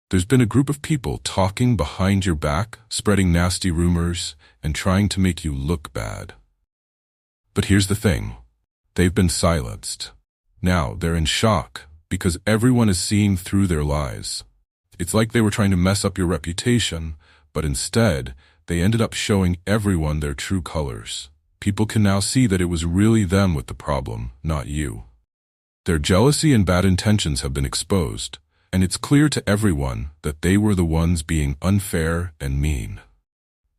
There's been a group of people talking behind your back, spreading nasty rumors, and trying to make you look bad. But here's the thing. They've been silenced. Now they're in shock because everyone is seeing through their lies. It's like they were trying to mess up your reputation, but instead, they ended up showing everyone their true colors. People can now see that it was really them with the problem, not you. Their jealousy and bad intentions have been exposed, and it's clear to everyone that they were the ones being unfair and mean.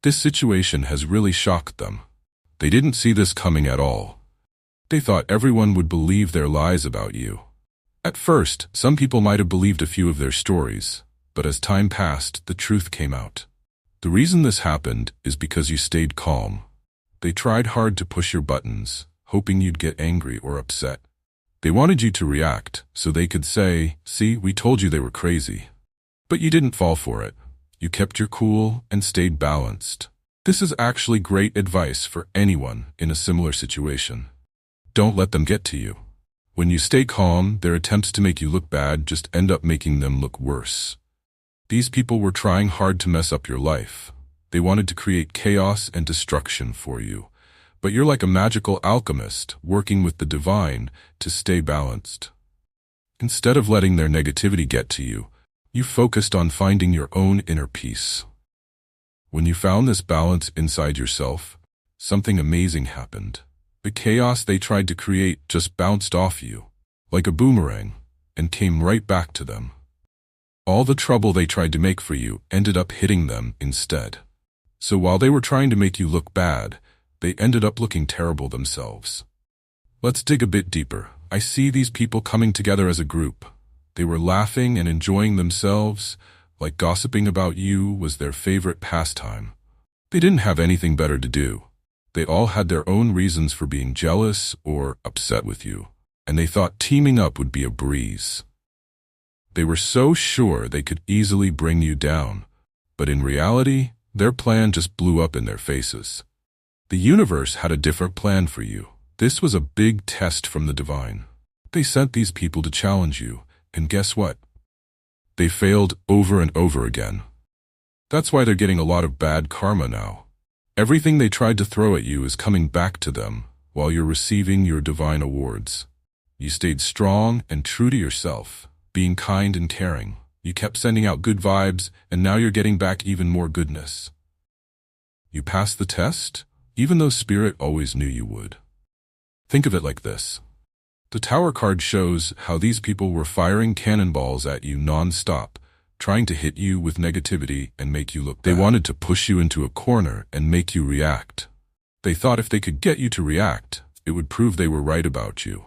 This situation has really shocked them. They didn't see this coming at all. They thought everyone would believe their lies about you. At first, some people might have believed a few of their stories, but as time passed, the truth came out. The reason this happened is because you stayed calm. They tried hard to push your buttons, hoping you'd get angry or upset. They wanted you to react, so they could say, "See, we told you they were crazy." But you didn't fall for it. You kept your cool and stayed balanced. This is actually great advice for anyone in a similar situation. Don't let them get to you. When you stay calm, their attempts to make you look bad just end up making them look worse. These people were trying hard to mess up your life. They wanted to create chaos and destruction for you. But you're like a magical alchemist working with the divine to stay balanced. Instead of letting their negativity get to you, you focused on finding your own inner peace. When you found this balance inside yourself, something amazing happened. The chaos they tried to create just bounced off you, like a boomerang, and came right back to them. All the trouble they tried to make for you ended up hitting them instead. So while they were trying to make you look bad, they ended up looking terrible themselves. Let's dig a bit deeper. I see these people coming together as a group. They were laughing and enjoying themselves, like gossiping about you was their favorite pastime. They didn't have anything better to do. They all had their own reasons for being jealous or upset with you, and they thought teaming up would be a breeze. They were so sure they could easily bring you down, but in reality, their plan just blew up in their faces. The universe had a different plan for you. This was a big test from the divine. They sent these people to challenge you, and guess what? They failed over and over again. That's why they're getting a lot of bad karma now. Everything they tried to throw at you is coming back to them while you're receiving your divine awards. You stayed strong and true to yourself, being kind and caring. You kept sending out good vibes, and now you're getting back even more goodness. You passed the test, even though Spirit always knew you would. Think of it like this. The Tower card shows how these people were firing cannonballs at you non-stop, trying to hit you with negativity and make you look bad. They wanted to push you into a corner and make you react. They thought if they could get you to react, it would prove they were right about you.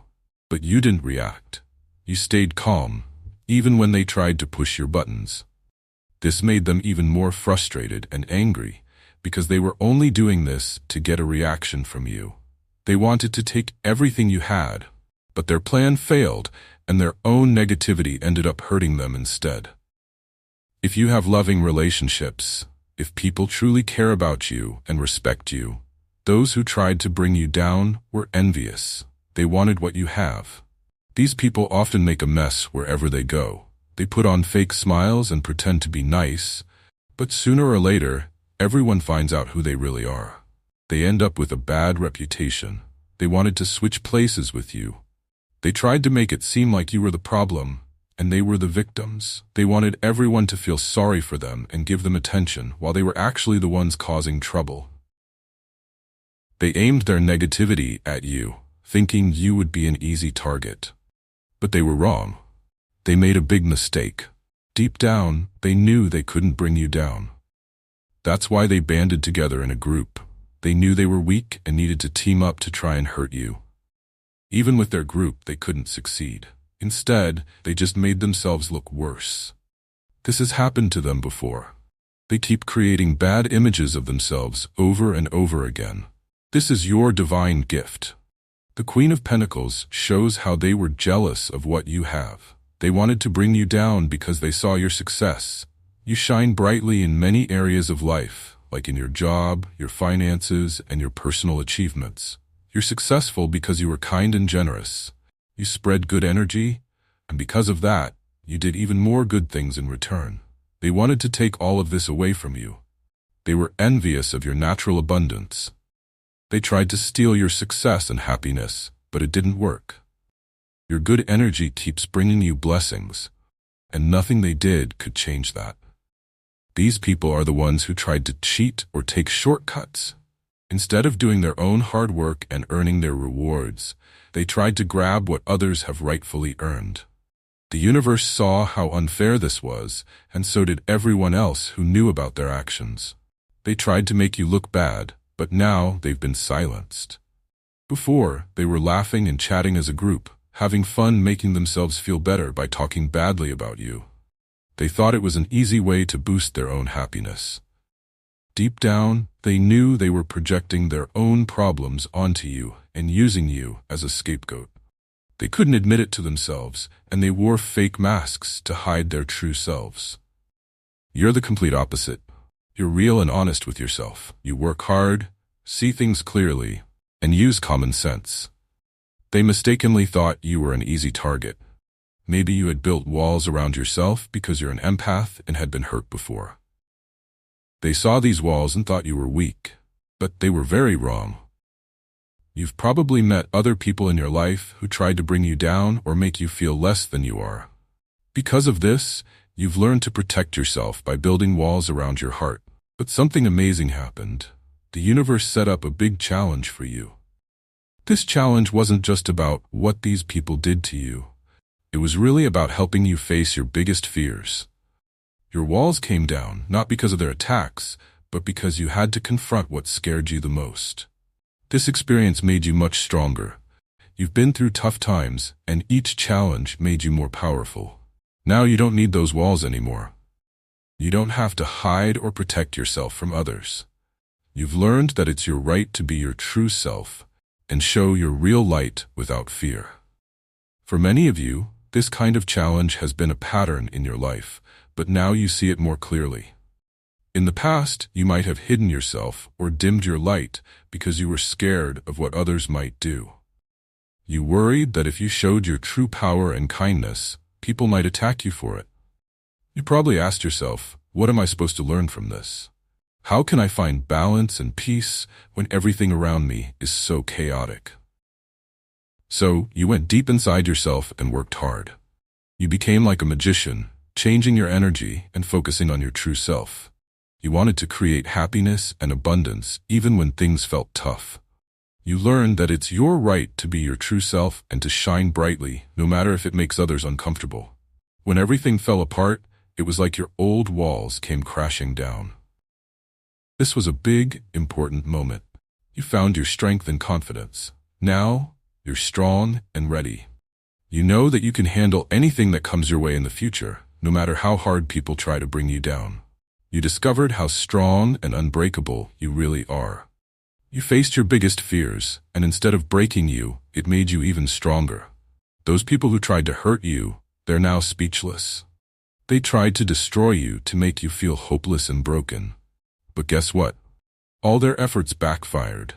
But you didn't react. You stayed calm, even when they tried to push your buttons. This made them even more frustrated and angry, because they were only doing this to get a reaction from you. They wanted to take everything you had, but their plan failed, and their own negativity ended up hurting them instead. If you have loving relationships, if people truly care about you and respect you, those who tried to bring you down were envious. They wanted what you have. These people often make a mess wherever they go. They put on fake smiles and pretend to be nice, but sooner or later, everyone finds out who they really are. They end up with a bad reputation. They wanted to switch places with you. They tried to make it seem like you were the problem, and they were the victims. They wanted everyone to feel sorry for them and give them attention, while they were actually the ones causing trouble. They aimed their negativity at you, thinking you would be an easy target. But they were wrong. They made a big mistake. Deep down, they knew they couldn't bring you down. That's why they banded together in a group. They knew they were weak and needed to team up to try and hurt you. Even with their group, they couldn't succeed. Instead, they just made themselves look worse. This has happened to them before. They keep creating bad images of themselves over and over again. This is your divine gift. The Queen of Pentacles shows how they were jealous of what you have. They wanted to bring you down because they saw your success. You shine brightly in many areas of life, like in your job, your finances, and your personal achievements. You're successful because you were kind and generous. You spread good energy, and because of that, you did even more good things in return. They wanted to take all of this away from you. They were envious of your natural abundance. They tried to steal your success and happiness, but it didn't work. Your good energy keeps bringing you blessings, and nothing they did could change that. These people are the ones who tried to cheat or take shortcuts. Instead of doing their own hard work and earning their rewards, they tried to grab what others have rightfully earned. The universe saw how unfair this was, and so did everyone else who knew about their actions. They tried to make you look bad, but now they've been silenced. Before, they were laughing and chatting as a group, having fun making themselves feel better by talking badly about you. They thought it was an easy way to boost their own happiness. Deep down, they knew they were projecting their own problems onto you and using you as a scapegoat. They couldn't admit it to themselves, and they wore fake masks to hide their true selves. You're the complete opposite. You're real and honest with yourself. You work hard, see things clearly, and use common sense. They mistakenly thought you were an easy target. Maybe you had built walls around yourself because you're an empath and had been hurt before. They saw these walls and thought you were weak, but they were very wrong. You've probably met other people in your life who tried to bring you down or make you feel less than you are. Because of this, you've learned to protect yourself by building walls around your heart. But something amazing happened. The universe set up a big challenge for you. This challenge wasn't just about what these people did to you. It was really about helping you face your biggest fears. Your walls came down, not because of their attacks, but because you had to confront what scared you the most. This experience made you much stronger. You've been through tough times, and each challenge made you more powerful. Now you don't need those walls anymore. You don't have to hide or protect yourself from others. You've learned that it's your right to be your true self and show your real light without fear. For many of you, this kind of challenge has been a pattern in your life, but now you see it more clearly. In the past, you might have hidden yourself or dimmed your light because you were scared of what others might do. You worried that if you showed your true power and kindness, people might attack you for it. You probably asked yourself, what am I supposed to learn from this? How can I find balance and peace when everything around me is so chaotic? So, you went deep inside yourself and worked hard. You became like a magician, changing your energy and focusing on your true self. You wanted to create happiness and abundance even when things felt tough. You learned that it's your right to be your true self and to shine brightly, no matter if it makes others uncomfortable. When everything fell apart, it was like your old walls came crashing down. This was a big, important moment. You found your strength and confidence. Now, you're strong and ready. You know that you can handle anything that comes your way in the future, no matter how hard people try to bring you down. You discovered how strong and unbreakable you really are. You faced your biggest fears, and instead of breaking you, it made you even stronger. Those people who tried to hurt you, they're now speechless. They tried to destroy you to make you feel hopeless and broken. But guess what? All their efforts backfired.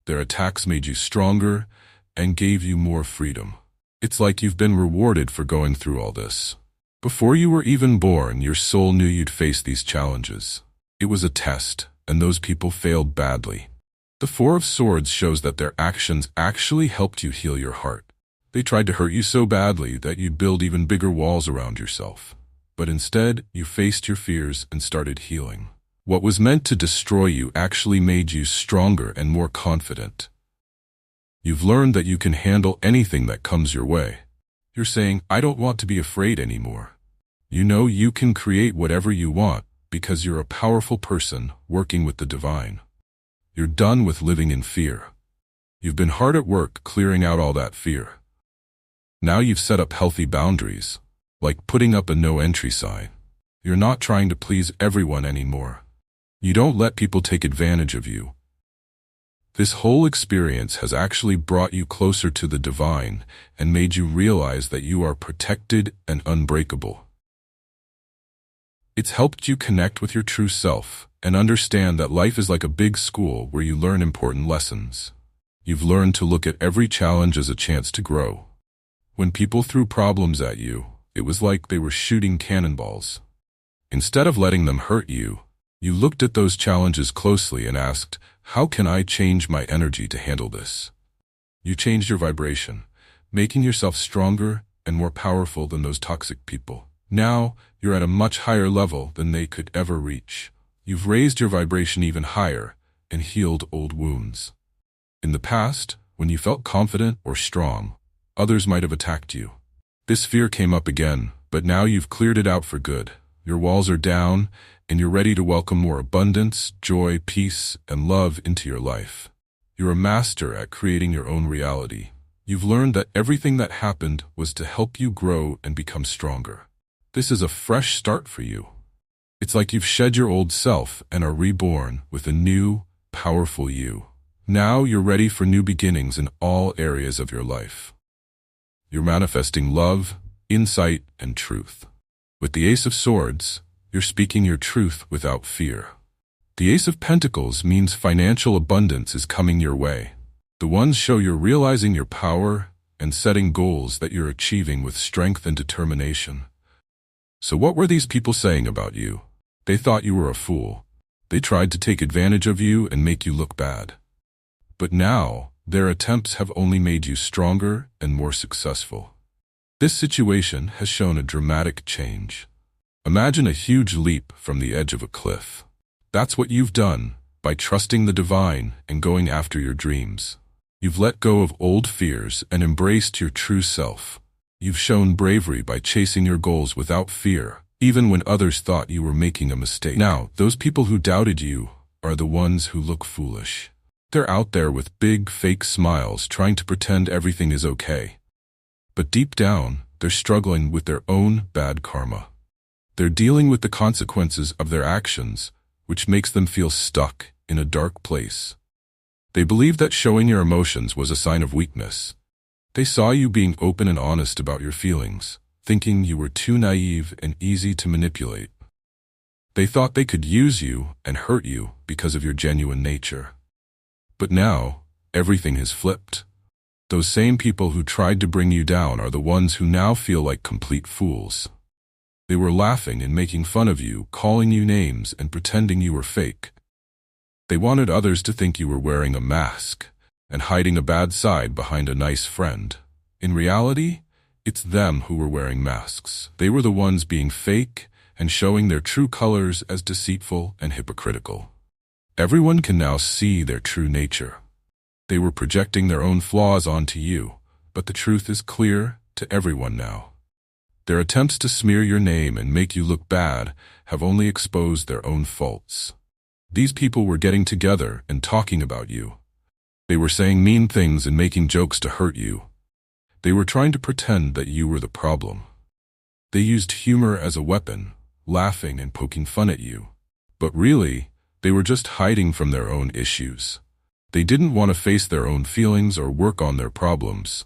Their attacks made you stronger and gave you more freedom. It's like you've been rewarded for going through all this. Before you were even born, your soul knew you'd face these challenges. It was a test, and those people failed badly. The Four of Swords shows that their actions actually helped you heal your heart. They tried to hurt you so badly that you'd build even bigger walls around yourself. But instead, you faced your fears and started healing. What was meant to destroy you actually made you stronger and more confident. You've learned that you can handle anything that comes your way. You're saying, I don't want to be afraid anymore. You know you can create whatever you want because you're a powerful person working with the divine. You're done with living in fear. You've been hard at work clearing out all that fear. Now you've set up healthy boundaries, like putting up a no-entry sign. You're not trying to please everyone anymore. You don't let people take advantage of you. This whole experience has actually brought you closer to the divine and made you realize that you are protected and unbreakable. It's helped you connect with your true self and understand that life is like a big school where you learn important lessons. You've learned to look at every challenge as a chance to grow. When people threw problems at you, it was like they were shooting cannonballs. Instead of letting them hurt you, you looked at those challenges closely and asked, how can I change my energy to handle this? You changed your vibration, making yourself stronger and more powerful than those toxic people. Now, you're at a much higher level than they could ever reach. You've raised your vibration even higher and healed old wounds. In the past, when you felt confident or strong, others might have attacked you. This fear came up again, but now you've cleared it out for good. Your walls are down, and you're ready to welcome more abundance, joy, peace, and love into your life. You're a master at creating your own reality. You've learned that everything that happened was to help you grow and become stronger. This is a fresh start for you. It's like you've shed your old self and are reborn with a new, powerful you. Now you're ready for new beginnings in all areas of your life. You're manifesting love, insight, and truth. With the Ace of Swords, you're speaking your truth without fear. The Ace of Pentacles means financial abundance is coming your way. The Wands show you're realizing your power and setting goals that you're achieving with strength and determination. So what were these people saying about you? They thought you were a fool. They tried to take advantage of you and make you look bad. But now, their attempts have only made you stronger and more successful. This situation has shown a dramatic change. Imagine a huge leap from the edge of a cliff. That's what you've done by trusting the divine and going after your dreams. You've let go of old fears and embraced your true self. You've shown bravery by chasing your goals without fear, even when others thought you were making a mistake. Now, those people who doubted you are the ones who look foolish. They're out there with big, fake smiles trying to pretend everything is okay. But deep down, they're struggling with their own bad karma. They're dealing with the consequences of their actions, which makes them feel stuck in a dark place. They believe that showing your emotions was a sign of weakness. They saw you being open and honest about your feelings, thinking you were too naive and easy to manipulate. They thought they could use you and hurt you because of your genuine nature. But now, everything has flipped. Those same people who tried to bring you down are the ones who now feel like complete fools. They were laughing and making fun of you, calling you names and pretending you were fake. They wanted others to think you were wearing a mask and hiding a bad side behind a nice friend. In reality, it's them who were wearing masks. They were the ones being fake and showing their true colors as deceitful and hypocritical. Everyone can now see their true nature. They were projecting their own flaws onto you, but the truth is clear to everyone now. Their attempts to smear your name and make you look bad have only exposed their own faults. These people were getting together and talking about you. They were saying mean things and making jokes to hurt you. They were trying to pretend that you were the problem. They used humor as a weapon, laughing and poking fun at you. But really, they were just hiding from their own issues. They didn't want to face their own feelings or work on their problems.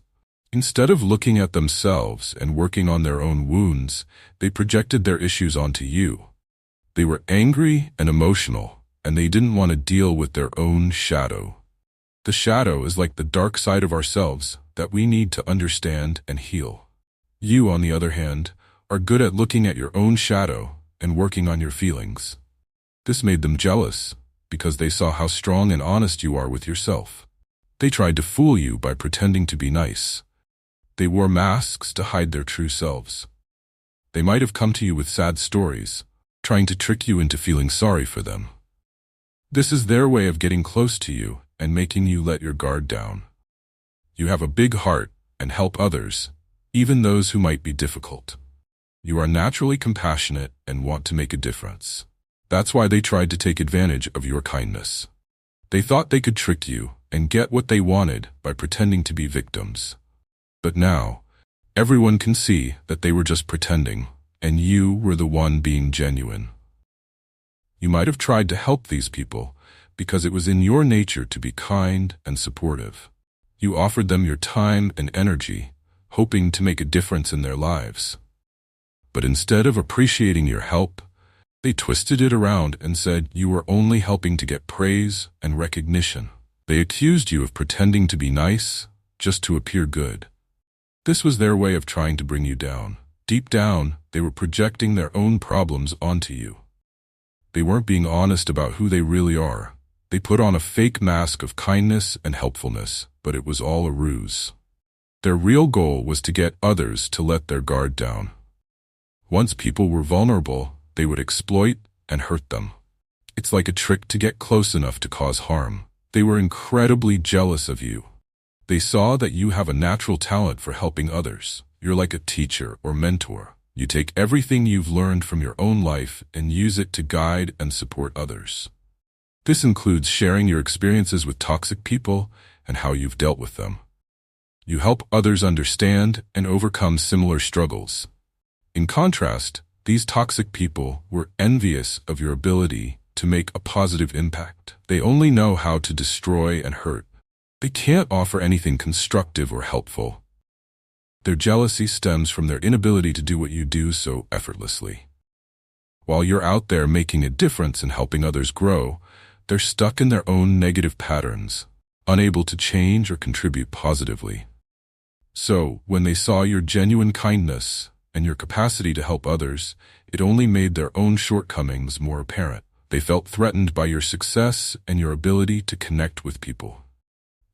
Instead of looking at themselves and working on their own wounds, they projected their issues onto you. They were angry and emotional, and they didn't want to deal with their own shadow. The shadow is like the dark side of ourselves that we need to understand and heal. You, on the other hand, are good at looking at your own shadow and working on your feelings. This made them jealous because they saw how strong and honest you are with yourself. They tried to fool you by pretending to be nice. They wore masks to hide their true selves. They might have come to you with sad stories, trying to trick you into feeling sorry for them. This is their way of getting close to you and making you let your guard down. You have a big heart and help others, even those who might be difficult. You are naturally compassionate and want to make a difference. That's why they tried to take advantage of your kindness. They thought they could trick you and get what they wanted by pretending to be victims. But now, everyone can see that they were just pretending, and you were the one being genuine. You might have tried to help these people because it was in your nature to be kind and supportive. You offered them your time and energy, hoping to make a difference in their lives. But instead of appreciating your help, they twisted it around and said you were only helping to get praise and recognition. They accused you of pretending to be nice just to appear good. This was their way of trying to bring you down. Deep down, They were projecting their own problems onto you. They weren't being honest about who they really are. They put on a fake mask of kindness and helpfulness, but it was all a ruse. Their real goal was to get others to let their guard down. Once people were vulnerable, they would exploit and hurt them. It's like a trick to get close enough to cause harm. They were incredibly jealous of you. They saw that you have a natural talent for helping others. You're like a teacher or mentor. You take everything you've learned from your own life and use it to guide and support others. This includes sharing your experiences with toxic people and how you've dealt with them. You help others understand and overcome similar struggles. In contrast, these toxic people were envious of your ability to make a positive impact. They only know how to destroy and hurt. They can't offer anything constructive or helpful. Their jealousy stems from their inability to do what you do so effortlessly. While you're out there making a difference and helping others grow, they're stuck in their own negative patterns, unable to change or contribute positively. So, when they saw your genuine kindness and your capacity to help others, it only made their own shortcomings more apparent. They felt threatened by your success and your ability to connect with people.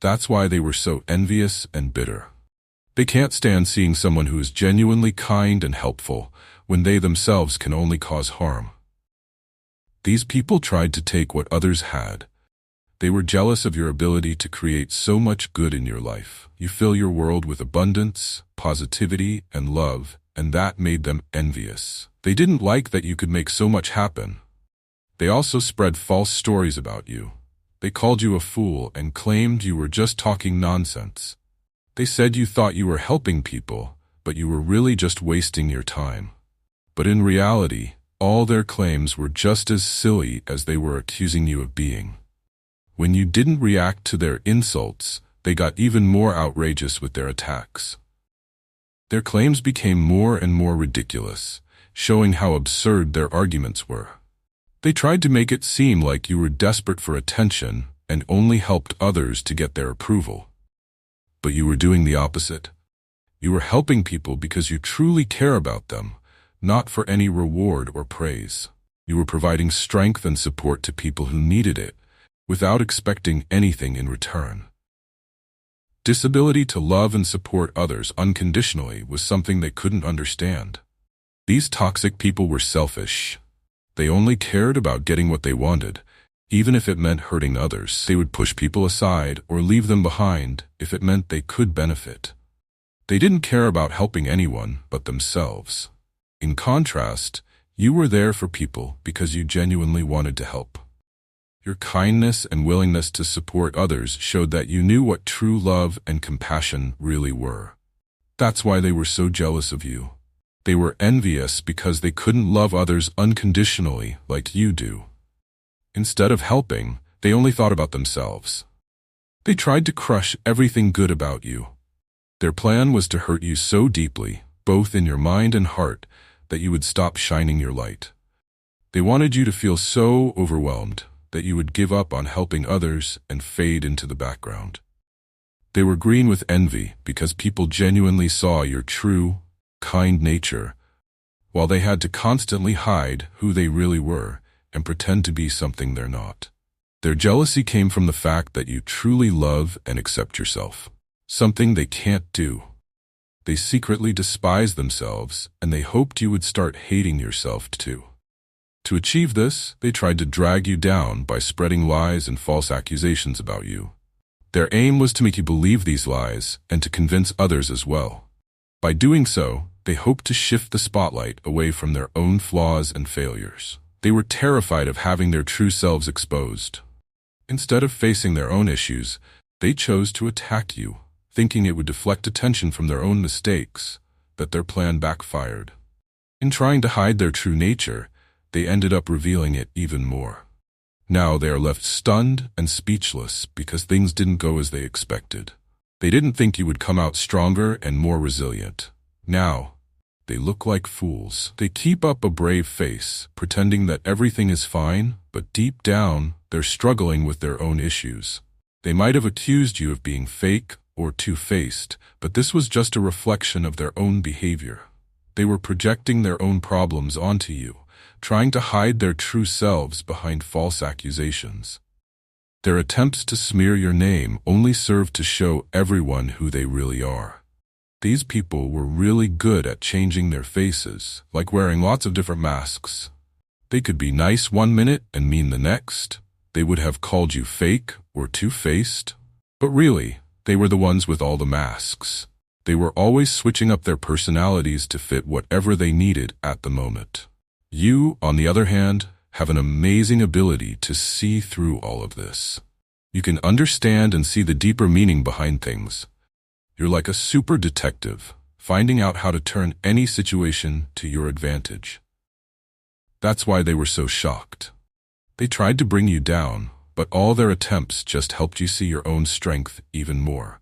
That's why they were so envious and bitter. They can't stand seeing someone who is genuinely kind and helpful when they themselves can only cause harm. These people tried to take what others had. They were jealous of your ability to create so much good in your life. You fill your world with abundance, positivity, and love, and that made them envious. They didn't like that you could make so much happen. They also spread false stories about you. They called you a fool and claimed you were just talking nonsense. They said you thought you were helping people, but you were really just wasting your time. But in reality, all their claims were just as silly as they were accusing you of being. When you didn't react to their insults, they got even more outrageous with their attacks. Their claims became more and more ridiculous, showing how absurd their arguments were. They tried to make it seem like you were desperate for attention and only helped others to get their approval. But you were doing the opposite. You were helping people because you truly care about them, not for any reward or praise. You were providing strength and support to people who needed it, without expecting anything in return. This ability to love and support others unconditionally was something they couldn't understand. These toxic people were selfish. They only cared about getting what they wanted. Even if it meant hurting others, they would push people aside or leave them behind if it meant they could benefit. They didn't care about helping anyone but themselves. In contrast, you were there for people because you genuinely wanted to help. Your kindness and willingness to support others showed that you knew what true love and compassion really were. That's why they were so jealous of you. They were envious because they couldn't love others unconditionally like you do. Instead of helping, they only thought about themselves. They tried to crush everything good about you. Their plan was to hurt you so deeply, both in your mind and heart, that you would stop shining your light. They wanted you to feel so overwhelmed that you would give up on helping others and fade into the background. They were green with envy because people genuinely saw your true, kind nature, while they had to constantly hide who they really were and pretend to be something they're not. Their jealousy came from the fact that you truly love and accept yourself, something they can't do. They secretly despised themselves, and they hoped you would start hating yourself too. To achieve this, they tried to drag you down by spreading lies and false accusations about you. Their aim was to make you believe these lies and to convince others as well. By doing so, they hoped to shift the spotlight away from their own flaws and failures. They were terrified of having their true selves exposed. Instead of facing their own issues, they chose to attack you, thinking it would deflect attention from their own mistakes, but their plan backfired. In trying to hide their true nature, they ended up revealing it even more. Now they are left stunned and speechless because things didn't go as they expected. They didn't think you would come out stronger and more resilient. Now, they look like fools. They keep up a brave face, pretending that everything is fine, but deep down, they're struggling with their own issues. They might have accused you of being fake or two-faced, but this was just a reflection of their own behavior. They were projecting their own problems onto you, trying to hide their true selves behind false accusations. Their attempts to smear your name only served to show everyone who they really are. These people were really good at changing their faces, like wearing lots of different masks. They could be nice one minute and mean the next. They would have called you fake or two-faced. But really, they were the ones with all the masks. They were always switching up their personalities to fit whatever they needed at the moment. You, on the other hand, have an amazing ability to see through all of this. You can understand and see the deeper meaning behind things. You're like a super detective, finding out how to turn any situation to your advantage. That's why they were so shocked. They tried to bring you down, but all their attempts just helped you see your own strength even more.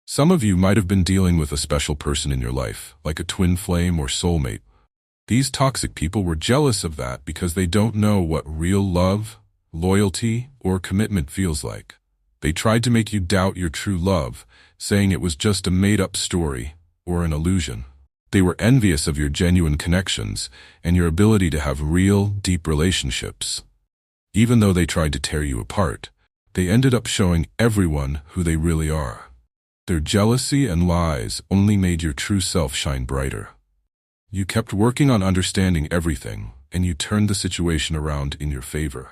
Some of you might have been dealing with a special person in your life, like a twin flame or soulmate. These toxic people were jealous of that because they don't know what real love, loyalty, or commitment feels like. They tried to make you doubt your true love, saying it was just a made-up story or an illusion. They were envious of your genuine connections and your ability to have real, deep relationships. Even though they tried to tear you apart, they ended up showing everyone who they really are. Their jealousy and lies only made your true self shine brighter. You kept working on understanding everything, and you turned the situation around in your favor.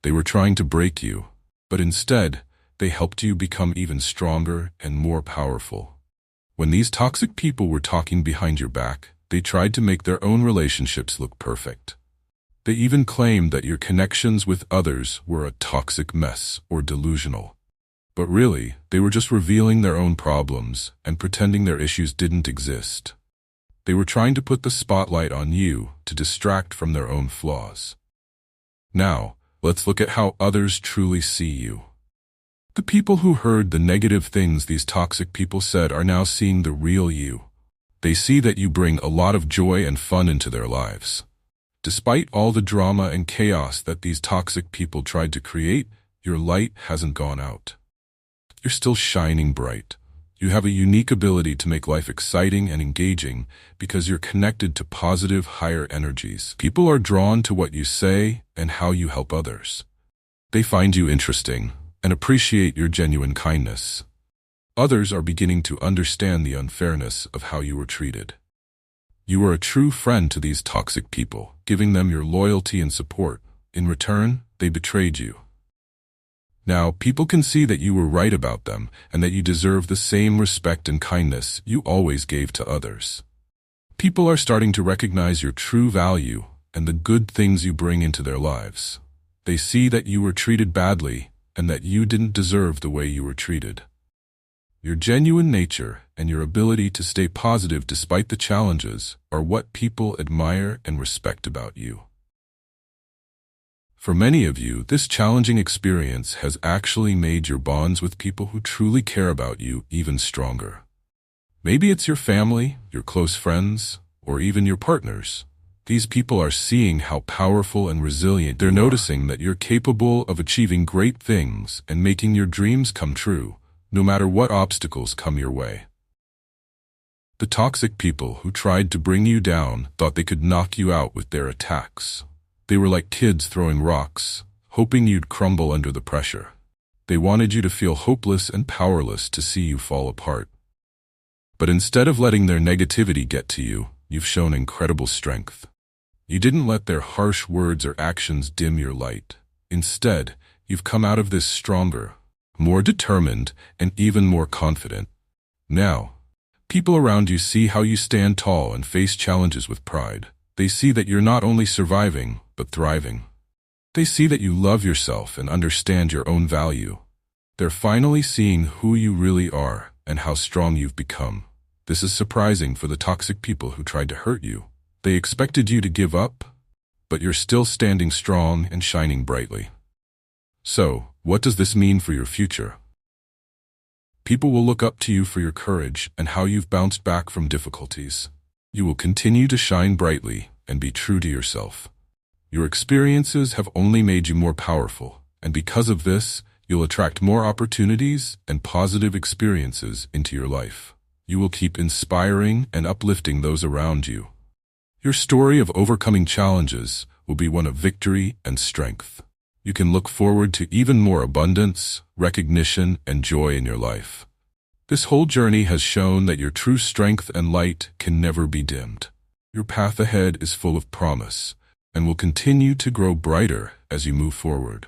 They were trying to break you, but instead, they helped you become even stronger and more powerful. When these toxic people were talking behind your back, they tried to make their own relationships look perfect. They even claimed that your connections with others were a toxic mess or delusional. But really, they were just revealing their own problems and pretending their issues didn't exist. They were trying to put the spotlight on you to distract from their own flaws. Now, let's look at how others truly see you. The people who heard the negative things these toxic people said are now seeing the real you. They see that you bring a lot of joy and fun into their lives. Despite all the drama and chaos that these toxic people tried to create, your light hasn't gone out. You're still shining bright. You have a unique ability to make life exciting and engaging because you're connected to positive, higher energies. People are drawn to what you say and how you help others. They find you interesting and appreciate your genuine kindness. Others are beginning to understand the unfairness of how you were treated. You were a true friend to these toxic people, giving them your loyalty and support. In return, they betrayed you. Now, people can see that you were right about them and that you deserve the same respect and kindness you always gave to others. People are starting to recognize your true value and the good things you bring into their lives. They see that you were treated badly and that you didn't deserve the way you were treated. Your genuine nature and your ability to stay positive despite the challenges are what people admire and respect about you. For many of you, this challenging experience has actually made your bonds with people who truly care about you even stronger. Maybe it's your family, your close friends, or even your partners. These people are seeing how powerful and resilient they're noticing that you're capable of achieving great things and making your dreams come true, no matter what obstacles come your way. The toxic people who tried to bring you down thought they could knock you out with their attacks. They were like kids throwing rocks, hoping you'd crumble under the pressure. They wanted you to feel hopeless and powerless to see you fall apart. But instead of letting their negativity get to you, you've shown incredible strength. You didn't let their harsh words or actions dim your light. Instead, you've come out of this stronger, more determined, and even more confident. Now, people around you see how you stand tall and face challenges with pride. They see that you're not only surviving, but thriving. They see that you love yourself and understand your own value. They're finally seeing who you really are and how strong you've become. This is surprising for the toxic people who tried to hurt you. They expected you to give up, but you're still standing strong and shining brightly. So, what does this mean for your future? People will look up to you for your courage and how you've bounced back from difficulties. You will continue to shine brightly and be true to yourself. Your experiences have only made you more powerful, and because of this, you'll attract more opportunities and positive experiences into your life. you will keep inspiring and uplifting those around you. Your story of overcoming challenges will be one of victory and strength. You can look forward to even more abundance, recognition, and joy in your life. This whole journey has shown that your true strength and light can never be dimmed. Your path ahead is full of promise and will continue to grow brighter as you move forward.